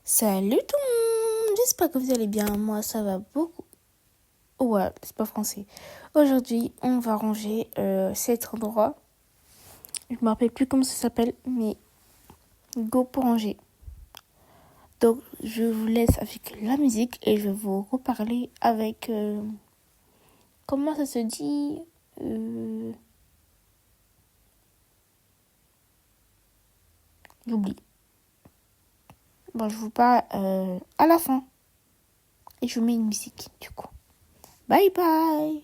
Salut tout le monde, j'espère que vous allez bien. Moi, ça va beaucoup. Ouais, c'est pas français. Aujourd'hui, on va ranger cet endroit. Je me rappelle plus comment ça s'appelle, mais go pour ranger. Donc, je vous laisse avec la musique et je vais vous reparler avec comment ça se dit. J'oublie. Bon, je vous parle à la fin et je vous mets une musique du coup. Bye bye.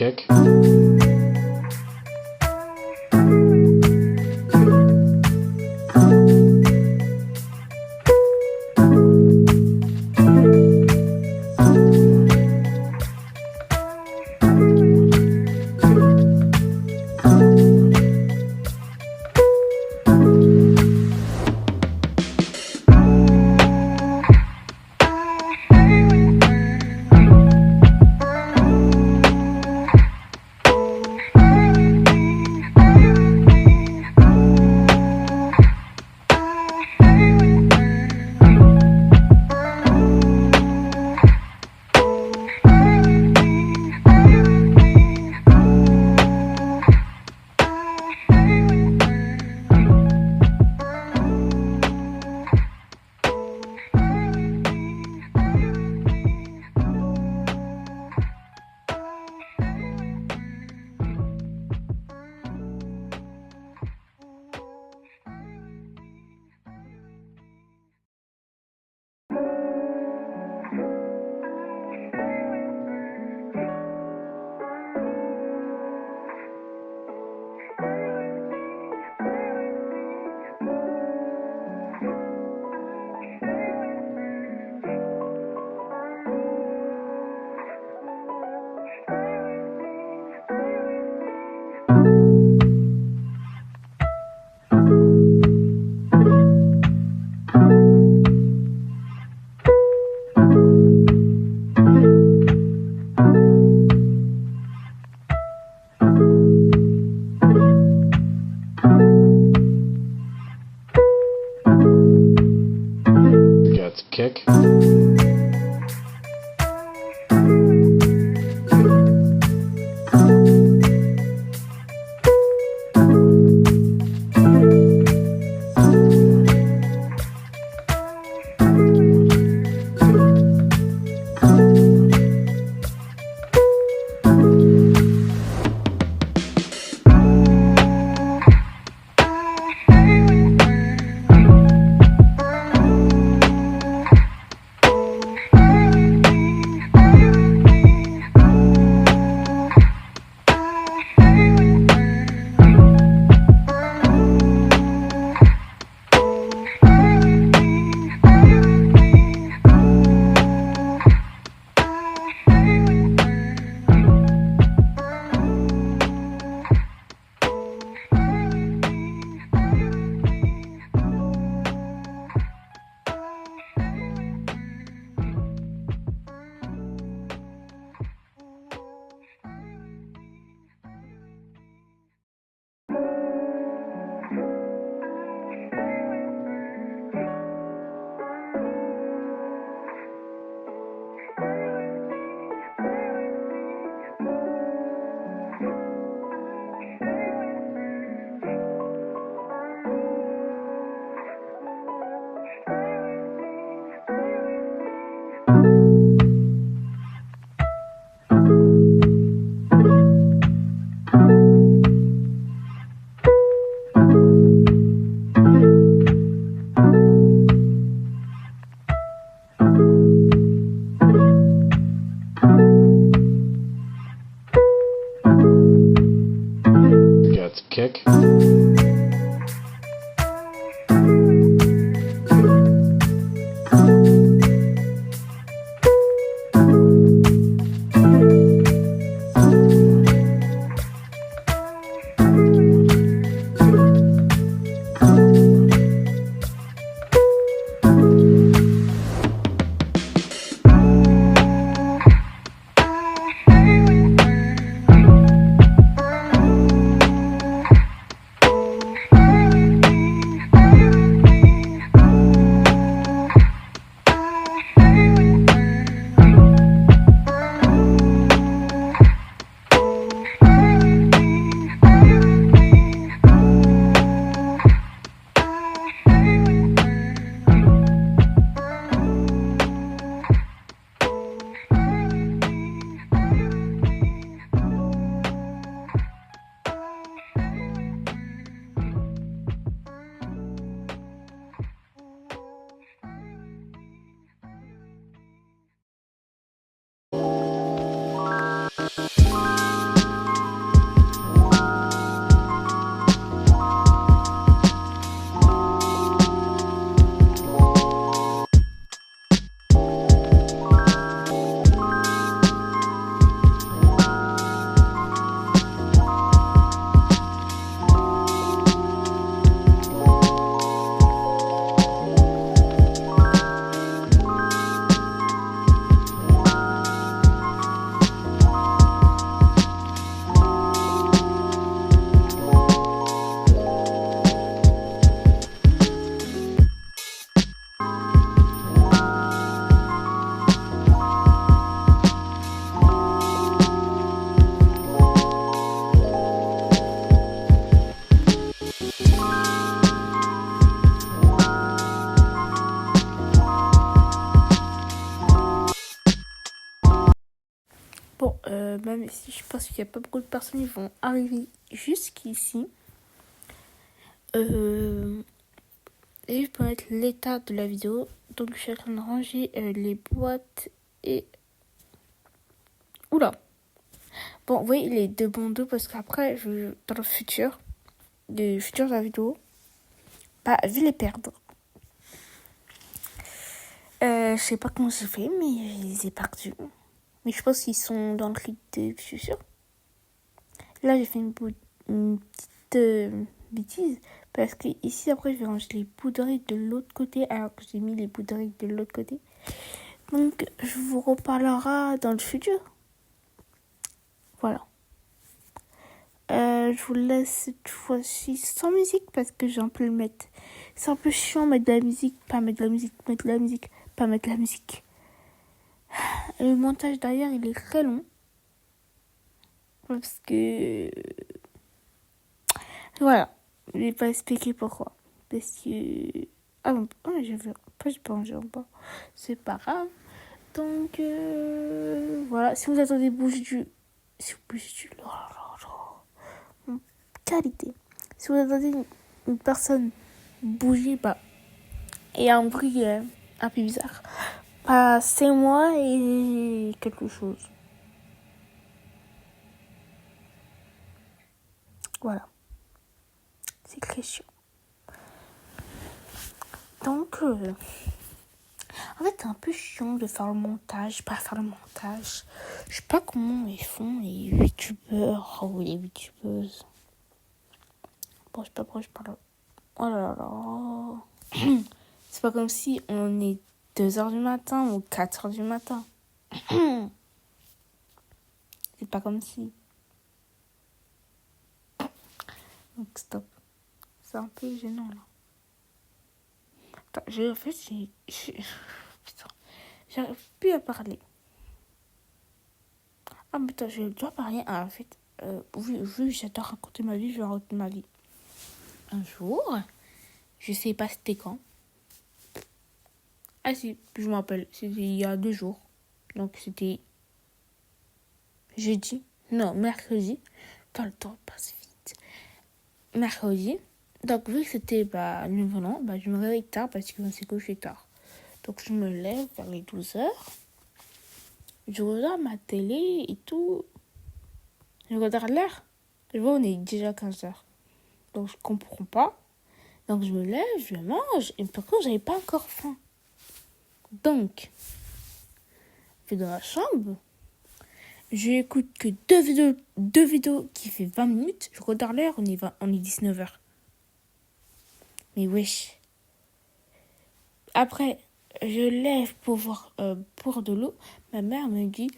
kick. Gets kick. Gets kick. Bon, même si je pense qu'il n'y a pas beaucoup de personnes qui vont arriver jusqu'ici, et je peux mettre l'état de la vidéo. Donc, je suis en train de ranger les boîtes et... Oula! Bon, oui, les deux bandeaux parce qu'après, dans le futur de la vidéo, bah, je vais les perdre. Je sais pas comment j'ai fait, mais je les ai perdus. Mais je pense qu'ils sont dans le clip de... Je suis sûre. Là, j'ai fait une petite bêtise. Parce que ici, après, je vais ranger les poudrettes de l'autre côté. Alors que j'ai mis les poudrettes de l'autre côté. Donc, je vous reparlerai dans le futur. Voilà. Je vous laisse cette fois-ci sans musique. Parce que j'ai un peu le mettre. C'est un peu chiant mettre de la musique. Pas mettre de la musique. Mettre de la musique. Pas mettre de la musique. Le montage derrière, il est très long. Parce que... Voilà. Je vais pas expliquer pourquoi. Parce que... Ah bon, je vais pas ranger en bas. C'est pas grave. Donc, voilà. Si vous attendez bouge du... Si vous bougez du... Qualité. Si vous attendez une personne bouger, bah... Il y a un bruit un peu bizarre. Bah, c'est moi et quelque chose. Voilà. C'est très chiant. Donc, en fait, c'est un peu chiant de faire le montage, pas faire le montage. Je sais pas comment ils font, les youtubeurs ou les youtubeuses. Bon, je sais pas pourquoi je parle. Oh là là. C'est pas comme si on est 2h du matin ou 4h du matin. C'est pas comme si. Donc, stop. C'est un peu gênant, là. Attends, en fait, putain, j'arrive plus à parler. Ah, mais attends, je dois parler. Ah, en fait, vu que j'adore raconter ma vie, je vais raconter ma vie. Un jour, je sais pas c'était quand. Ah si, je me rappelle, c'était il y a 2 jours. Donc c'était jeudi. Non, mercredi. Pas le temps passe vite. Mercredi. Donc vu que c'était nouvel an, je me réveille tard parce que je me suis couché tard. Donc je me lève vers les 12h. Je regarde ma télé et tout. Je regarde l'heure. Je vois on est déjà 15h. Donc je comprends pas. Donc je me lève, je mange. Et par contre j'avais pas encore faim. Donc, je vais dans la chambre. Je écoute que deux vidéos qui fait 20 minutes. Je regarde l'heure, on est 19h. Mais wesh. Après, je lève pour voir pour de l'eau. Ma mère me dit,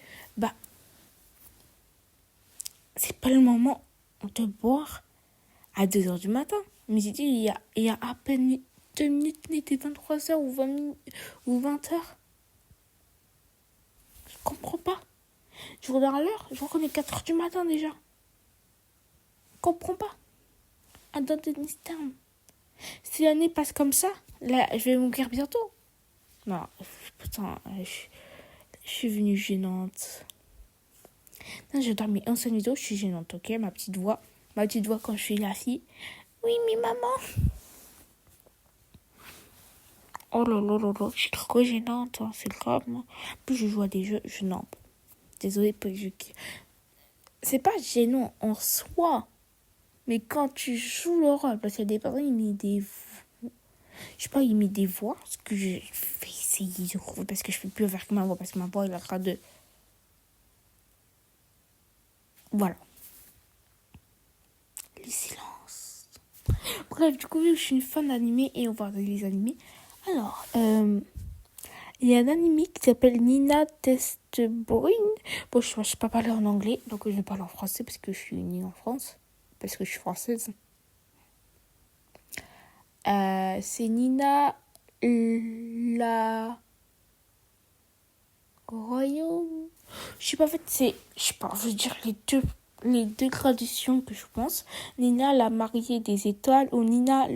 c'est pas le moment de boire à 2h du matin. Mais j'ai dit, il y a à peine 2 minutes, il était 23h ou 20h. Je comprends pas. Je regarde l'heure, je vois qu'on est 4h du matin déjà. Je comprends pas. Attendez une terme. Si l'année passe comme ça, là, je vais mourir bientôt. Non, putain, je suis venue gênante. Non, j'ai dormi un seul vidéo, je suis gênante, ok? Ma petite voix quand je suis la fille. Oui, mais maman. Oh là là là là, je suis trop gênante, hein, c'est grave, moi. En plus, je joue à des jeux, non. Désolée pour les jeux qui... C'est pas gênant en soi. Mais quand tu joues le rôle, parce qu'il y a des personnes, ils mettent des... Je sais pas, ils mettent des voix. Ce que je vais essayer de trouver, parce que je peux plus faire que ma voix, parce que ma voix, elle a grade de... Voilà. Le silence. Bref, du coup, vu que je suis une fan d'animé, et on va regarder les animés. Alors, il y a un animé qui s'appelle Nina Testboring. Bon, je sais pas parler en anglais, donc je vais parler en français, parce que je suis née en France. Parce que je suis française. C'est Nina la Royaume. Je sais pas, en fait, je veux dire les deux traductions que je pense. Nina la mariée des étoiles ou Nina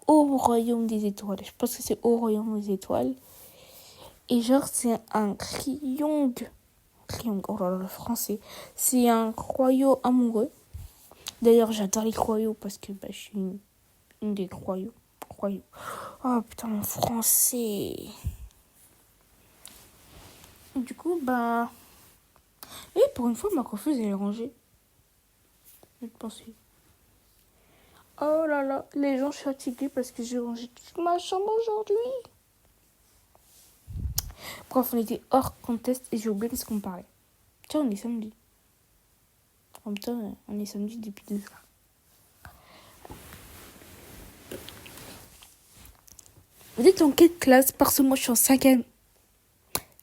au royaume des étoiles. Je pense que c'est au royaume des étoiles. Et genre, c'est un triangle triangle. Oh là là, le français. C'est un royaume amoureux. D'ailleurs, j'adore les royaux parce que je suis une des royaux. Oh putain, mon français. Du coup, et pour une fois, ma coiffeuse, elle est rangée. Je pensais. Oh là là, les gens sont fatigués parce que j'ai rangé toute ma chambre aujourd'hui. Bref, on était hors contest et j'ai oublié de ce qu'on parlait. Tiens, on est samedi. En même temps, on est samedi depuis 2 heures. Vous êtes en quelle classe? Parce que moi, je suis en 5e.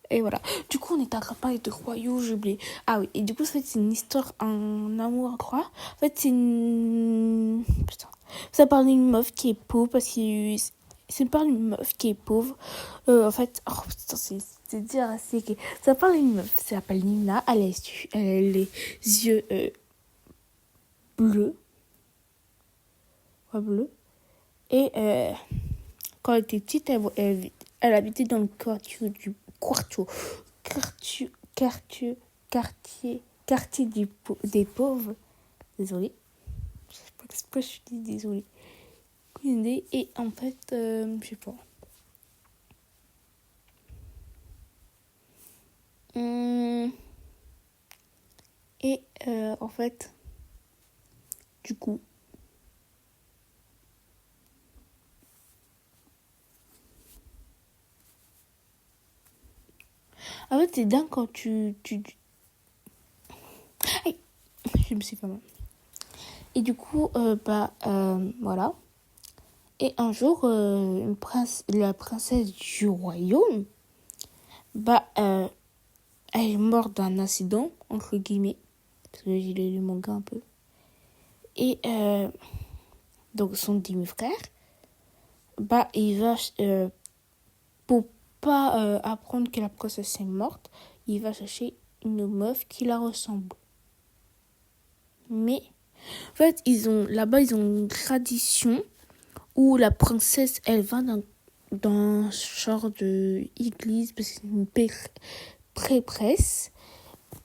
Et voilà. Du coup, on est en train de parler de royaux, j'ai oublié. Ah oui, et du coup, c'est une histoire, un amour incroyable. En fait, c'est une... Putain. Ça parle d'une meuf qui est pauvre parce qu'il... Ça parle d'une meuf qui est pauvre. En fait, oh putain, c'est dur à séquer. Ça parle d'une meuf, ça s'appelle Nina. Elle a les yeux bleus. Ouais, bleus. Et quand elle était petite, elle habitait dans le quartier des pauvres. Désolée. Je sais pas pourquoi je dis désolée. Et en fait, je sais pas. Et en fait, du coup, en fait, c'est dingue quand tu... Aïe, je me suis fait mal. Et du coup, voilà. Et un jour, la princesse du royaume, elle est morte d'un accident, entre guillemets. Parce que j'ai lu le manga un peu. Et donc, son demi-frère, il va... pour pas apprendre que la princesse est morte, il va chercher une meuf qui la ressemble. Mais, en fait, là-bas, ils ont une tradition où la princesse, elle va dans un genre de église, parce que c'est une prêtresse.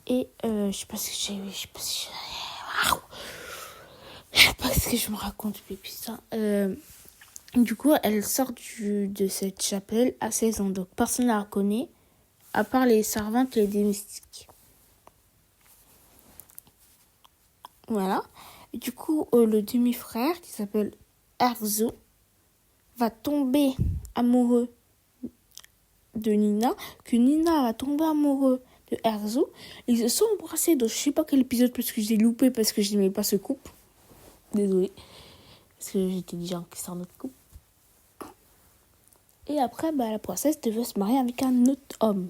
Et je sais pas ce que je me raconte, depuis ça. Du coup, elle sort de cette chapelle à 16 ans. Donc, personne ne la reconnaît, à part les servantes et les domestiques. Voilà. Et du coup, le demi-frère, qui s'appelle Erzo, va tomber amoureux de Nina, que Nina va tomber amoureux de Erzo. Ils se sont embrassés dans je sais pas quel épisode, parce que j'ai loupé, parce que je n'aimais pas ce couple. Désolée. Parce que j'étais déjà en question notre couple. Et après, la princesse devait se marier avec un autre homme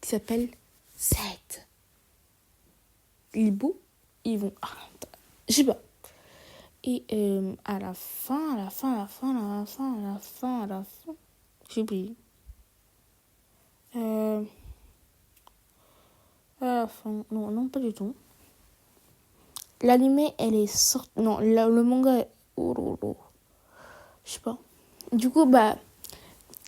qui s'appelle Seth. Il est beau. Ils vont... je sais pas. Et à la fin, j'ai oublié. À la fin, non, pas du tout. L'animé, elle est sortie... Non, le manga est... Oh. Je sais pas. Du coup,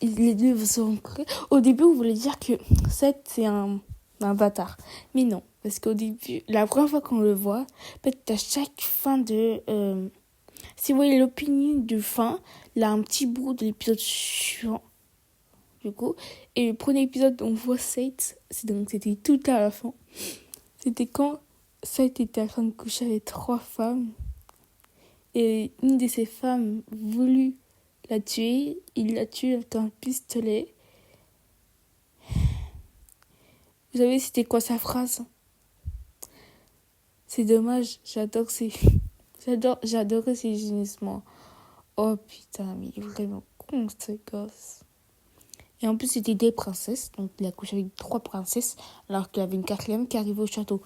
les deux vont se rencontrer. Au début, on voulait dire que Seth, c'est un bâtard. Mais non, parce qu'au début, la première fois qu'on le voit, en fait, à chaque fin de... si vous voyez l'opinion de fin, là, un petit bout de l'épisode suivant. Du coup, et le premier épisode, on voit Seth, c'était tout à la fin. C'était quand Seth était en train de coucher avec 3 femmes. Et une de ces femmes voulut la tuer. Il l'a tuée avec un pistolet. Vous savez, c'était quoi sa phrase? C'est dommage, j'adorais ces génissements. Oh putain, mais il est vraiment con ce gosse. Et en plus, c'était des princesses. Donc, il a couché avec 3 princesses. Alors qu'il y avait une 4e qui arrivait au château.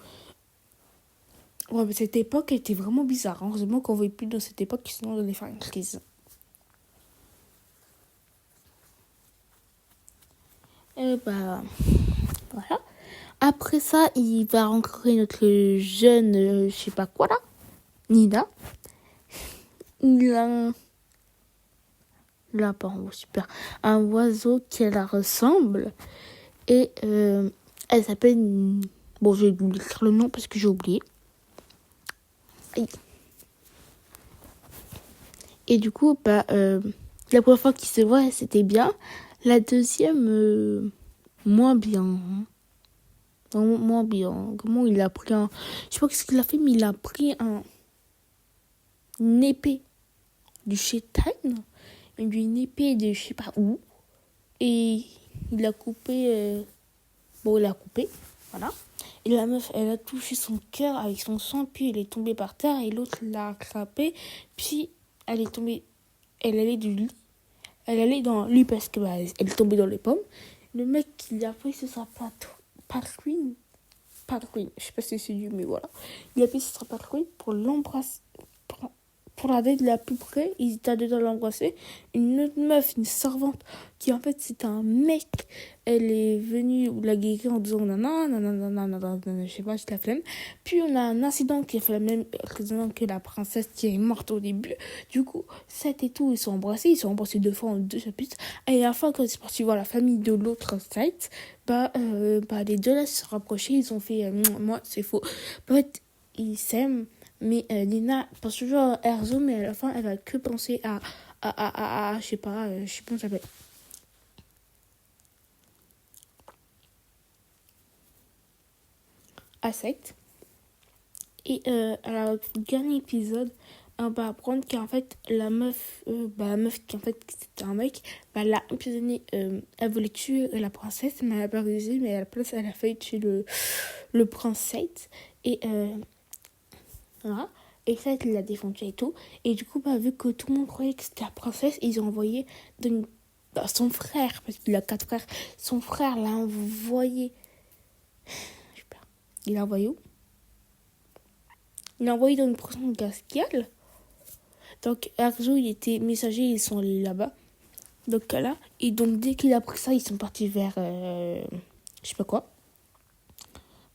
Ouais, mais cette époque était vraiment bizarre. Heureusement qu'on ne voyait plus dans cette époque, sinon on allait faire une crise. Et voilà. Après ça, il va rencontrer notre jeune, je sais pas quoi là, Nina. Il a un lapin, super. Un oiseau qui la ressemble. Et Elle s'appelle... Bon, je vais vous écrire le nom parce que j'ai oublié. Aïe. Et du coup, la première fois qu'ils se voient, c'était bien. La deuxième, moins bien. Hein. Vraiment moins bien. Comment il a pris un... Je sais pas ce qu'il a fait, mais il a pris une épée du chétan. Une épée de je sais pas où. Et il a coupé... il a coupé. Voilà. Et la meuf, elle a touché son cœur avec son sang. Puis elle est tombée par terre. Et l'autre l'a attrapée. Puis elle est tombée... Elle allait du lit. Elle allait dans le lit parce que elle est tombée dans les pommes. Le mec, il a pris sur sa patrouille. Je sais pas si c'est du, mais voilà. Il a pris sur sa patrouille pour l'embrasser. Pour la date la plus près, ils étaient deux dans l'embrasser. Une autre meuf, une servante, qui en fait c'était un mec. Elle est venue la guérir en disant nanana, je sais pas, j'ai la flemme. Puis on a un incident qui a fait la même raison que la princesse qui est morte au début. Du coup, Seth et tout, ils sont embrassés 2 fois en 2 chapitres. Et à la fin, quand c'est parti voir la famille de l'autre Seth, les deux là se sont rapprochés, ils ont fait moi c'est faux. En fait, ils s'aiment. Mais Nina pense toujours à Erzo, mais à la fin, elle va que penser je sais pas comment ça s'appelle. À Seth. Et à la dernier épisode, on va apprendre qu'en fait, la meuf qui en fait c'était un mec, elle a emprisonné, elle voulait tuer la princesse, mais elle a pas réussi, mais à la place, elle a failli tuer le prince Seth. Et voilà. Et ça, il l'a défendu et tout. Et du coup, vu que tout le monde croyait que c'était la princesse, ils ont envoyé son frère, parce qu'il a 4 frères. Son frère l'a envoyé. Super. Il l'a envoyé où? Il l'a envoyé dans une prison gascale. Donc, Erzo, il était messager, ils sont allés là-bas. Donc, là. Et donc, dès qu'il a pris ça, ils sont partis vers. Je sais pas quoi.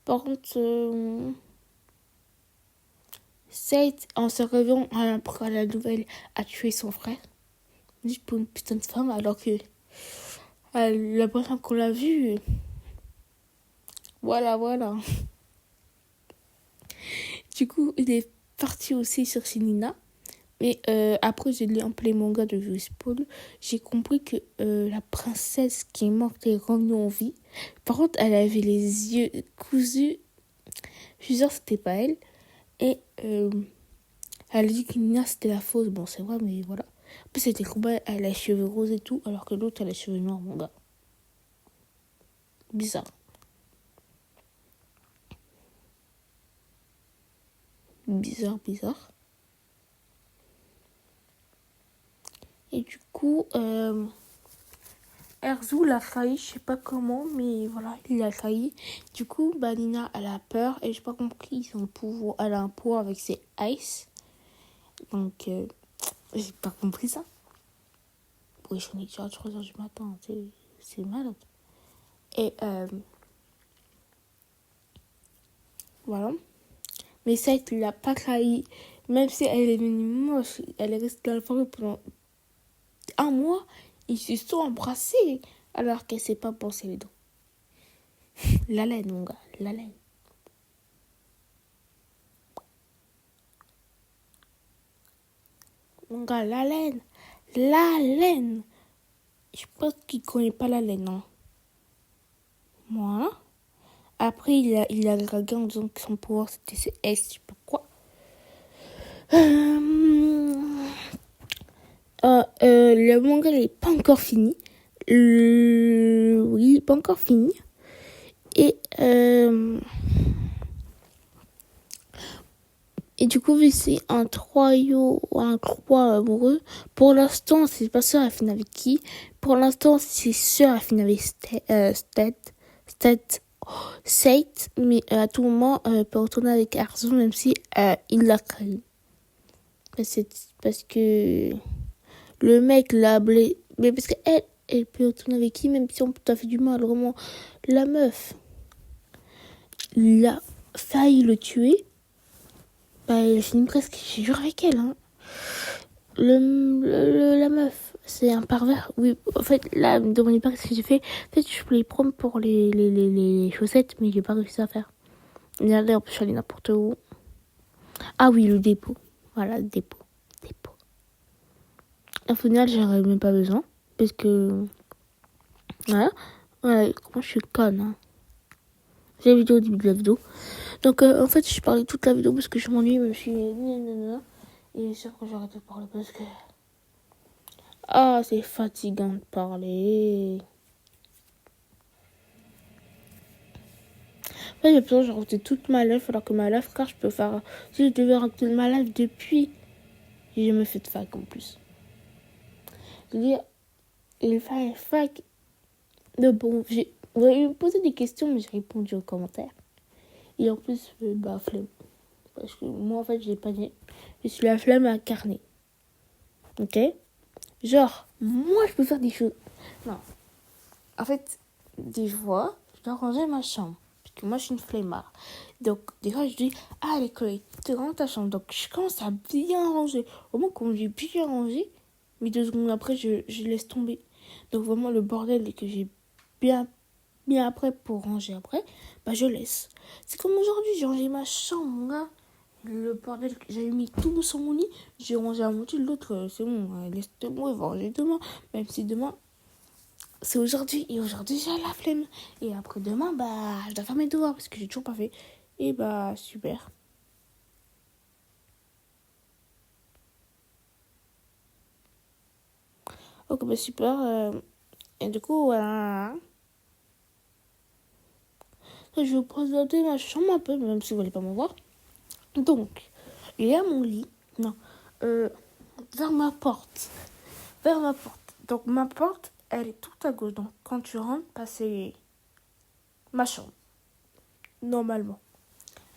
Par contre. Seth, en se réveillant après la nouvelle, a tué son frère. Juste pour une putain de femme, alors que la première fois qu'on l'a vu, voilà. Du coup, il est parti aussi sur Nina. Mais après, j'ai lu un peu les mangas de Vieux Paul. J'ai compris que la princesse qui est morte est revenue en vie. Par contre, elle avait les yeux cousus. Je suis sûre que c'était pas elle. Et elle a dit que Nina c'était la fausse. Bon, c'est vrai, mais voilà. En plus, c'était combat, elle a les cheveux roses et tout, alors que l'autre, elle a les cheveux noirs, mon gars. Bizarre. Bizarre. Et du coup, Erzu l'a failli, je sais pas comment, mais voilà, il a failli. Du coup, Nina, elle a peur, et j'ai pas compris son pouvoir. Elle a un pouvoir avec ses ice. Donc, j'ai pas compris ça. Oui, je suis déjà à 3h du matin, c'est malade. Et, voilà. Mais ça, il l'a pas trahi. Même si elle est venue moche, elle est restée dans la forêt pendant 1 mois. Ils se sont embrassés alors qu'elle s'est pas pensé les dents. La laine, mon gars, la laine. Mon gars, la laine. La laine. Je pense qu'il connaît pas la laine, hein. Voilà. Après, il a dragué en disant que son pouvoir c'était ses S, je sais pas quoi. Le manga n'est pas encore fini. Oui, pas encore fini. Et du coup, vu que c'est un trio, un 3 amoureux, pour l'instant, c'est pas sûr, elle finit avec qui. Pour l'instant, c'est sûr, elle finit avec Seth, mais à tout moment, elle peut retourner avec Arzu, même si il l'a trahi. Parce que le mec l'a blessé. Mais parce qu'elle, elle peut retourner avec qui, même si on t'a fait du mal, vraiment. La meuf, il a failli le tuer. Elle finit presque, je jure avec elle, hein. La meuf, c'est un pervers. Oui, en fait, là, dans mon épargne, ce que j'ai fait, en fait, je voulais les prendre pour les chaussettes, mais j'ai pas réussi à faire. Et là, je suis allée n'importe où. Ah oui, le dépôt. Voilà, le dépôt. Dépôt. Au final, j'en avais même pas besoin. Parce que... Voilà. Ouais, comment je suis conne, hein. J'ai la vidéo au début de la vidéo. Donc, en fait, je parlais toute la vidéo parce que je m'ennuie, je me suis... Et c'est sûr que j'arrête de parler parce que... Ah, c'est fatigant de parler. En fait, j'ai l'impression que j'ai raconté toute ma life, alors que ma life, car je peux faire... Si je devais raconter ma life depuis, j'ai jamais fait de fac en plus. Je veux dire, les fac... Mais bon, vous avez me posé des questions, mais j'ai répondu aux commentaires. Et en plus, flemme. Parce que moi, en fait, j'ai pas dit... Je suis la flemme incarnée. Ok? Genre, moi, je peux faire des choses... Non. En fait, des fois, je dois ranger ma chambre. Parce que moi, je suis une flemmard. Donc, des fois, je dis, ah, les collègues, tu ranges ta chambre. Donc, je commence à bien ranger. Au moins, quand j'ai bien rangé, mais 2 secondes après, je laisse tomber. Donc, vraiment, le bordel et que j'ai bien après pour ranger après, je laisse. C'est comme aujourd'hui, j'ai rangé ma chambre, là. Le bordel, j'avais mis tout sur mon lit. J'ai rangé à moitié, l'autre, c'est bon, laisse-moi, il va ranger demain. Même si demain, c'est aujourd'hui. Et aujourd'hui, j'ai la flemme. Et après demain, je dois faire mes devoirs parce que j'ai toujours pas fait. Et super. Ok, super. Et du coup, voilà. Je vais vous présenter ma chambre un peu, même si vous voulez pas me voir. Donc, il y a mon lit. Non. Vers ma porte. Vers ma porte. Donc, ma porte, elle est tout à gauche. Donc, quand tu rentres, c'est ma chambre. Normalement.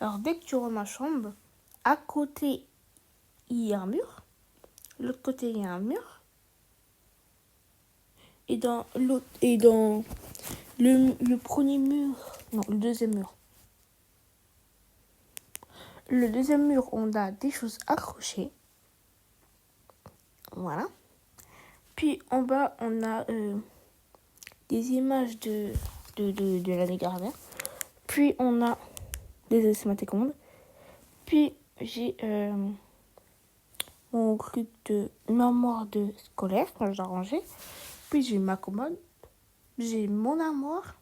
Alors, dès que tu rentres ma chambre, à côté, il y a un mur. De l'autre côté, il y a un mur. Et dans le premier mur, non, le deuxième mur. Le deuxième mur, on a des choses accrochées. Voilà. Puis en bas, on a des images de l'année dernière. Puis on a c'est ma télécommande. Puis j'ai mon truc de mémoire de scolaire quand je l'ai rangé. Puis j'ai ma commode. J'ai mon armoire.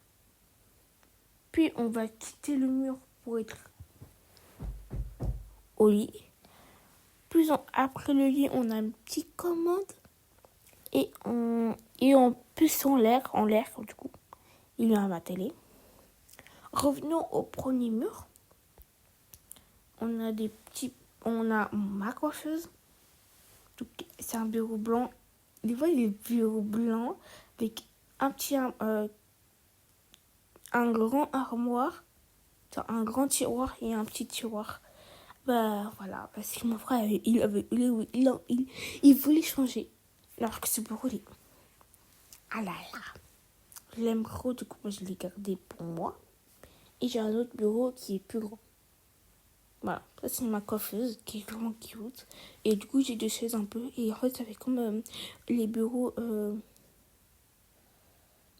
Puis on va quitter le mur pour être au lit. Puis après le lit, on a une petite commode. Et en plus en l'air, du coup, il y a ma télé. Revenons au premier mur. On a ma coiffeuse. Donc, c'est un bureau blanc. Des fois, il est bureau blanc avec un grand armoire, un grand tiroir et un petit tiroir. Voilà, parce que mon frère, il voulait changer. Alors que ce bureau, ah là là, je l'aime trop, du coup, je l'ai gardé pour moi. Et j'ai un autre bureau qui est plus grand. Voilà, ça c'est ma coiffeuse qui est vraiment cute. Et du coup, j'ai 2 chaises un peu. Et en fait, ça fait comme les bureaux. En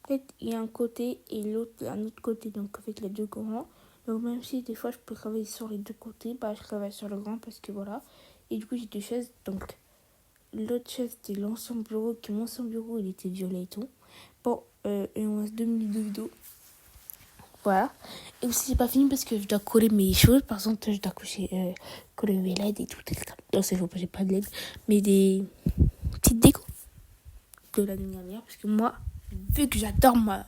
fait, il y a un côté et l'autre, un autre côté. Donc, avec les deux grands. Donc, même si des fois je peux travailler sur les 2 côtés, je travaille sur le grand parce que voilà. Et du coup, j'ai 2 chaises. Donc, l'autre chaise, c'était l'ancien bureau. Mon ancien bureau, il était violet et tout. Bon, et on reste 2 minutes de vidéo. Voilà. Et aussi, c'est pas fini parce que je dois coller mes choses. Par exemple, je dois coller mes LED et tout. Non, c'est faux, j'ai pas de LED. Mais des petites décos de l'année dernière. Parce que moi, vu que j'adore ma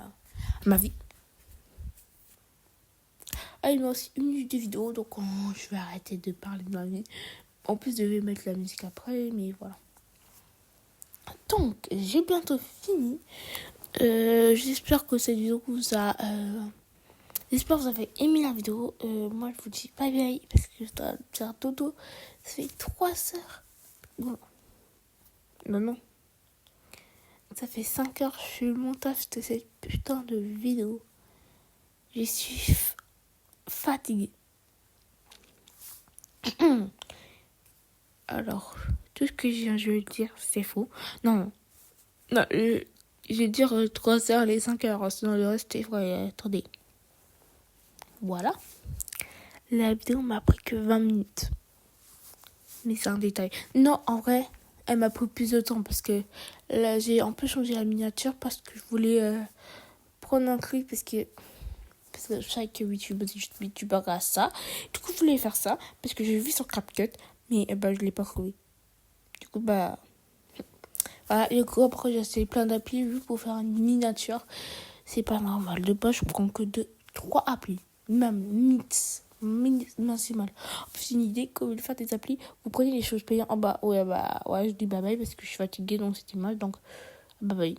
vie. Ah, il y a aussi 1 minute de vidéo. Donc, je vais arrêter de parler de ma vie. En plus, je vais mettre la musique après. Mais voilà. Donc, j'ai bientôt fini. J'espère que cette vidéo vous a... J'espère que vous avez aimé la vidéo. Moi, je vous dis bye bye parce que je dois faire dodo. Ça fait 3 heures. Bon. Non. Ça fait 5 heures que je suis le montage de cette putain de vidéo. Je suis fatiguée. Alors, tout ce que je viens de dire, c'est faux. Non. Non, je vais dire 3 heures, les 5 heures. Sinon, le reste, c'est vrai. Attendez. Voilà. La vidéo m'a pris que 20 minutes. Mais c'est un détail. Non, en vrai, elle m'a pris plus de temps parce que là, j'ai un peu changé la miniature parce que je voulais prendre un truc parce que chaque YouTuber a ça. Du coup, je voulais faire ça parce que j'ai vu sur CapCut, mais je l'ai pas trouvé. Du coup, voilà, et après, j'ai essayé plein d'applis juste pour faire une miniature. C'est pas normal. De base, je prends que 3 applis. Même maximal. En plus, une idée, comme il faire des applis, vous prenez les choses payantes en bas. Ouais, je dis bye bye parce que je suis fatiguée, donc c'était mal. Donc, bye bye.